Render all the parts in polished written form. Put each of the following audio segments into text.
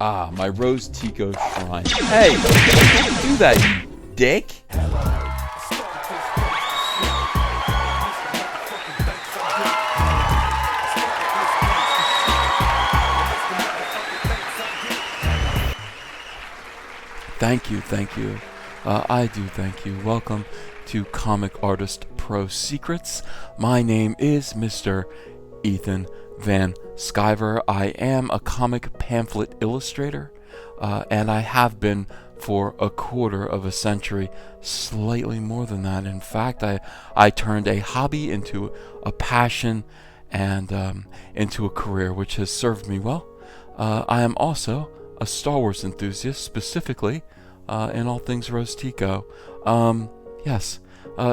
Ah, my Rose Tico shrine. Hey, don't do that, you dick! Thank you, thank you. I do thank you. Welcome to Comic Artist Pro Secrets. My name is Mr. Ethan Van Sciver. I am a comic pamphlet illustrator, and I have been for a quarter of a century, slightly more than that. In fact, I turned a hobby into a passion and into a career, which has served me well. I am also a Star Wars enthusiast, specifically in all things Rose Tico. Yes.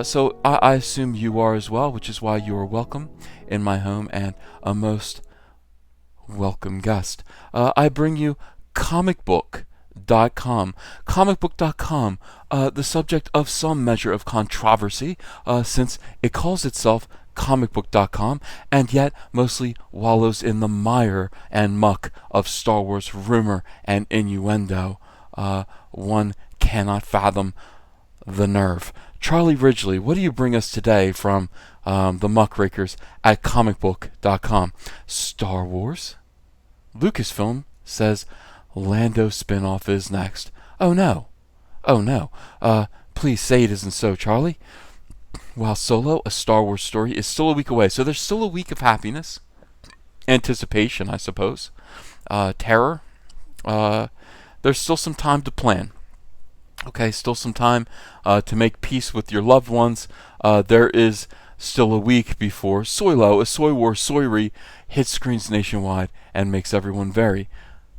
So I assume you are as well, which is why you are welcome in my home and a most welcome guest. I bring you comicbook.com. Comicbook.com, the subject of some measure of controversy, since it calls itself comicbook.com and yet mostly wallows in the mire and muck of Star Wars rumor and innuendo. One cannot fathom the nerve. Charlie Ridgely, what do you bring us today from the muckrakers at comicbook.com? Star Wars? Lucasfilm says Lando spinoff is next. Oh no. Oh no. Please say it isn't so, Charlie. While Solo, a Star Wars story, is still a week away. So there's still a week of happiness. Anticipation, I suppose. Terror. There's still some time to plan. Okay, still some time to make peace with your loved ones. There is still a week before Solo, a Soy War Soyri, hits screens nationwide and makes everyone very,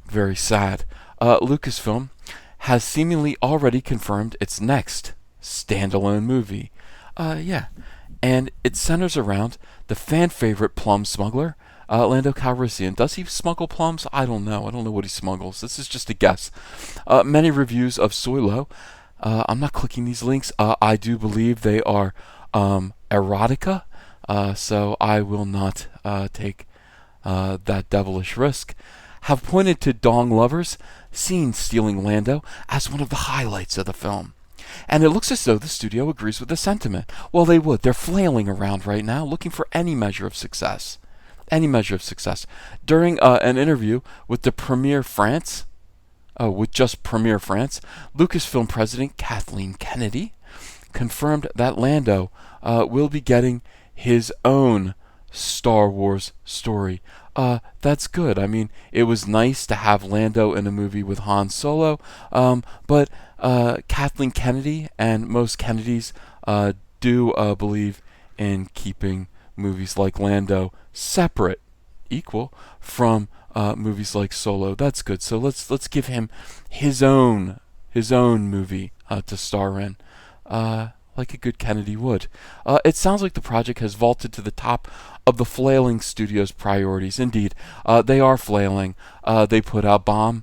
very sad. Lucasfilm has seemingly already confirmed its next standalone movie. Yeah, and it centers around the fan favorite plum smuggler, Lando Calrissian. Does he smuggle plums? I don't know. I don't know what he smuggles. This is just a guess. Many reviews of Solo. I'm not clicking these links. I do believe they are erotica, so I will not take that devilish risk. Have pointed to dong lovers seen stealing Lando as one of the highlights of the film. And it looks as though the studio agrees with the sentiment. Well, they would. They're flailing around right now, looking for any measure of success. Any measure of success. During an interview with the Premier France, Lucasfilm president Kathleen Kennedy confirmed that Lando will be getting his own Star Wars story. That's good. I mean, it was nice to have Lando in a movie with Han Solo, but Kathleen Kennedy and most Kennedys do believe in keeping movies like Lando separate, equal from movies like Solo. That's good. So let's give him his own movie to star in, like a good Kennedy would. It sounds like the project has vaulted to the top of the Flailing Studios' priorities. Indeed, they are flailing. They put out bomb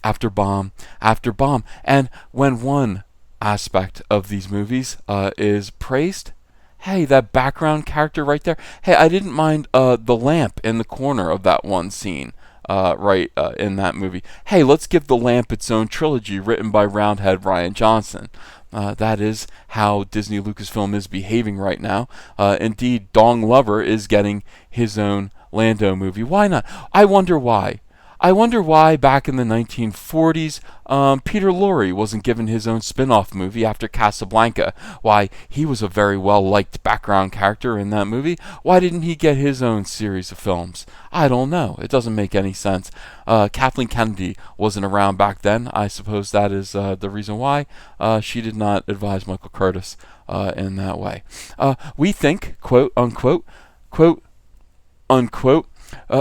after bomb after bomb, and when one aspect of these movies is praised, hey, that background character right there. Hey, I didn't mind the lamp in the corner of that one scene in that movie. Hey, let's give the lamp its own trilogy written by Roundhead Ryan Johnson. That is how Disney Lucasfilm is behaving right now. Indeed, Dong Lover is getting his own Lando movie. Why not? I wonder why. I wonder why back in the 1940s, Peter Lorre wasn't given his own spin-off movie after Casablanca. Why, he was a very well-liked background character in that movie. Why didn't he get his own series of films? I don't know. It doesn't make any sense. Kathleen Kennedy wasn't around back then. I suppose that is the reason why she did not advise Michael Curtis in that way. We think, quote, unquote,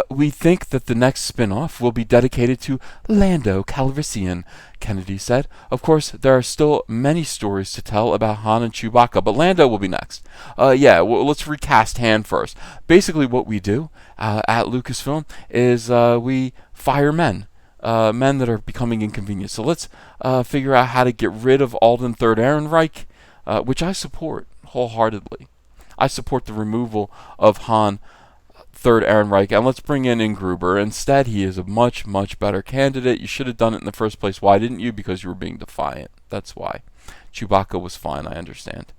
we think that the next spin-off will be dedicated to Lando Calrissian, Kennedy said. Of course, there are still many stories to tell about Han and Chewbacca, but Lando will be next. Let's recast Han first. Basically what we do at Lucasfilm is we fire men that are becoming inconvenient. So let's figure out how to get rid of Alden Third Ehrenreich, which I support wholeheartedly. I support the removal of Han third Ehrenreich, and let's bring in Gruber. Instead, he is a much, much better candidate. You should have done it in the first place. Why didn't you? Because you were being defiant. That's why. Chewbacca was fine, I understand.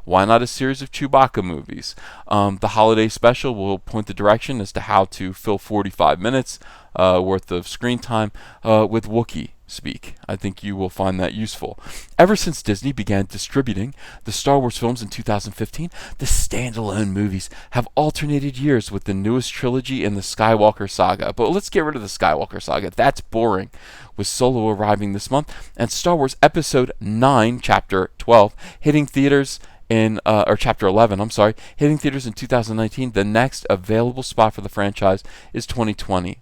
Why not a series of Chewbacca movies? The holiday special will point the direction as to how to fill 45 minutes worth of screen time with Wookiee speak. I think you will find that useful. Ever since Disney began distributing the Star Wars films in 2015, the standalone movies have alternated years with the newest trilogy in the Skywalker saga. But let's get rid of the Skywalker saga. That's boring. With Solo arriving this month and Star Wars Episode 9, Chapter 12, hitting theaters or Chapter 11, I'm sorry, hitting theaters in 2019, the next available spot for the franchise is 2020.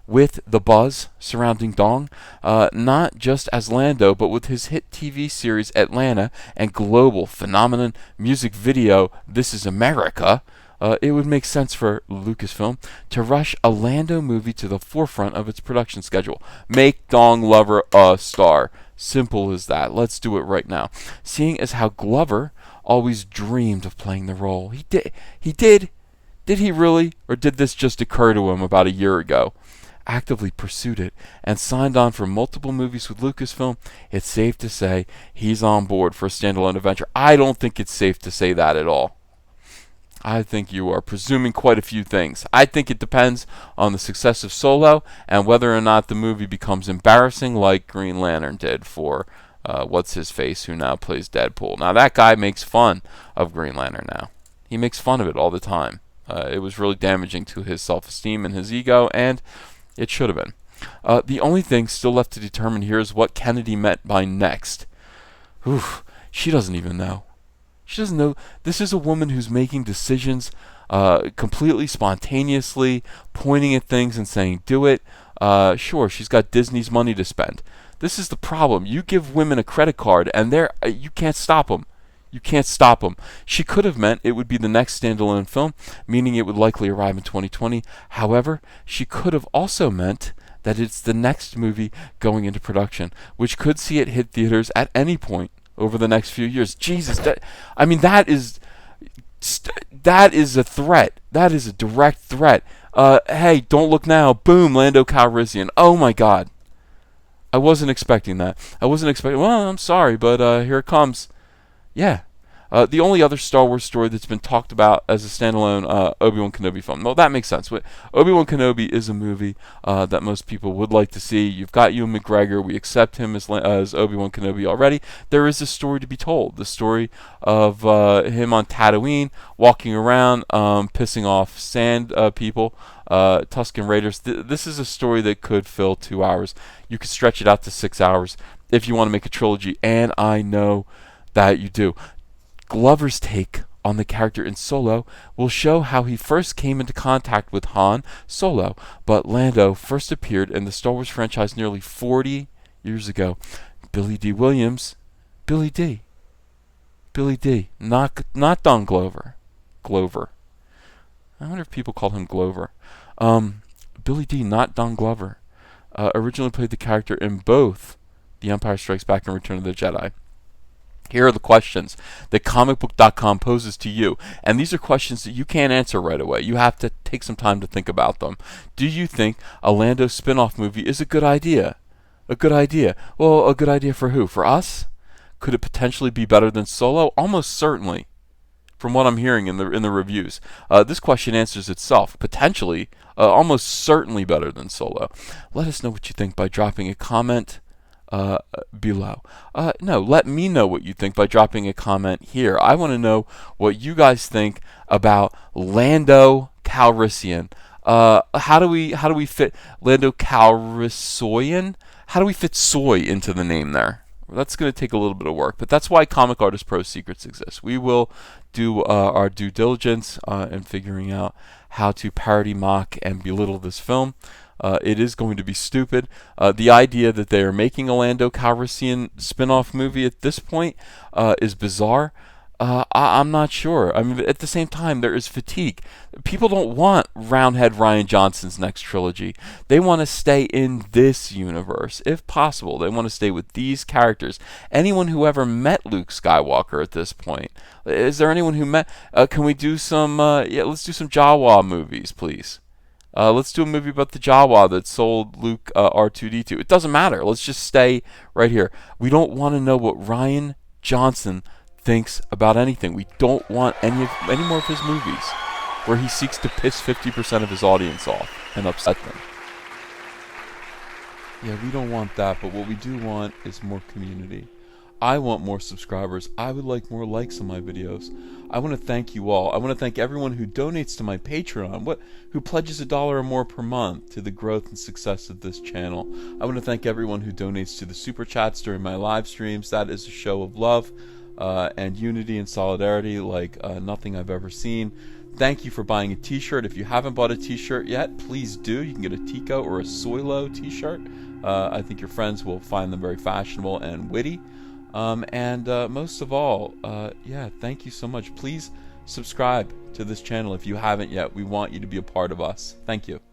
With the buzz surrounding Dong, not just as Lando, but with his hit TV series Atlanta and global phenomenon music video This Is America, it would make sense for Lucasfilm to rush a Lando movie to the forefront of its production schedule. Make Dong Glover a star. Simple as that. Let's do it right now. Seeing as how Glover always dreamed of playing the role. He did. Did he really? Or did this just occur to him about a year ago? Actively pursued it and signed on for multiple movies with Lucasfilm, it's safe to say he's on board for a standalone adventure. I don't think it's safe to say that at all. I think you are presuming quite a few things. I think it depends on the success of Solo and whether or not the movie becomes embarrassing like Green Lantern did for what's-his-face, who now plays Deadpool. Now, that guy makes fun of Green Lantern now. He makes fun of it all the time. It was really damaging to his self-esteem and his ego, and it should have been. The only thing still left to determine here is what Kennedy meant by next. Oof, she doesn't even know. She doesn't know. This is a woman who's making decisions completely spontaneously, pointing at things and saying, do it. Sure, she's got Disney's money to spend. This is the problem. You give women a credit card, and you can't stop them. You can't stop them. She could have meant it would be the next standalone film, meaning it would likely arrive in 2020. However, she could have also meant that it's the next movie going into production, which could see it hit theaters at any point over the next few years. Jesus, that is a threat. That is a direct threat. Hey, don't look now. Boom, Lando Calrissian. Oh my God. I wasn't expecting that. Well, I'm sorry, but here it comes. Yeah. The only other Star Wars story that's been talked about as a standalone Obi-Wan Kenobi film. Well, that makes sense. Obi-Wan Kenobi is a movie that most people would like to see. You've got Ewan McGregor. We accept him as Obi-Wan Kenobi already. There is a story to be told. The story of him on Tatooine, walking around, pissing off sand people, Tusken Raiders. This is a story that could fill 2 hours. You could stretch it out to 6 hours if you want to make a trilogy, and I know that you do. Glover's take on the character in Solo will show how he first came into contact with Han Solo, but Lando first appeared in the Star Wars franchise nearly 40 years ago. Billy D. Williams, Billy D. Not Don Glover. Glover. I wonder if people call him Glover. Billy D. Not Don Glover. Originally played the character in both The Empire Strikes Back and Return of the Jedi. Here are the questions that comicbook.com poses to you. And these are questions that you can't answer right away. You have to take some time to think about them. Do you think a Lando spin-off movie is a good idea? A good idea. Well, a good idea for who? For us? Could it potentially be better than Solo? Almost certainly, from what I'm hearing in the reviews. This question answers itself. Potentially, almost certainly better than Solo. Let us know what you think by dropping a comment below. No, let me know what you think by dropping a comment here. I want to know what you guys think about Lando Calrissian. How do we fit Lando Calrissian? How do we fit soy into the name there? Well, that's going to take a little bit of work, but that's why Comic Artist Pro Secrets exists. We will do our due diligence in figuring out how to parody, mock, and belittle this film. It is going to be stupid. The idea that they are making a Lando Calrissian spin-off movie at this point is bizarre. I'm not sure. I mean, at the same time, there is fatigue. People don't want Roundhead Ryan Johnson's next trilogy. They want to stay in this universe, if possible. They want to stay with these characters. Anyone who ever met Luke Skywalker at this point? Is there anyone who met? Can we do some? Yeah, let's do some Jawa movies, please. Let's do a movie about the Jawa that sold Luke R2D2. It doesn't matter. Let's just stay right here. We don't want to know what Ryan Johnson thinks about anything. We don't want any more of his movies where he seeks to piss 50% of his audience off and upset them. Yeah, we don't want that, but what we do want is more community. I want more subscribers. I would like more likes on my videos. I want to thank you all. I want to thank everyone who donates to my Patreon, who pledges $1 or more per month to the growth and success of this channel. I want to thank everyone who donates to the Super Chats during my live streams. That is a show of love and unity and solidarity like nothing I've ever seen. Thank you for buying a t-shirt. If you haven't bought a t-shirt yet, please do. You can get a Tico or a Soilo t-shirt. I think your friends will find them very fashionable and witty. And most of all, yeah, thank you so much. Please subscribe to this channel if you haven't yet. We want you to be a part of us. Thank you.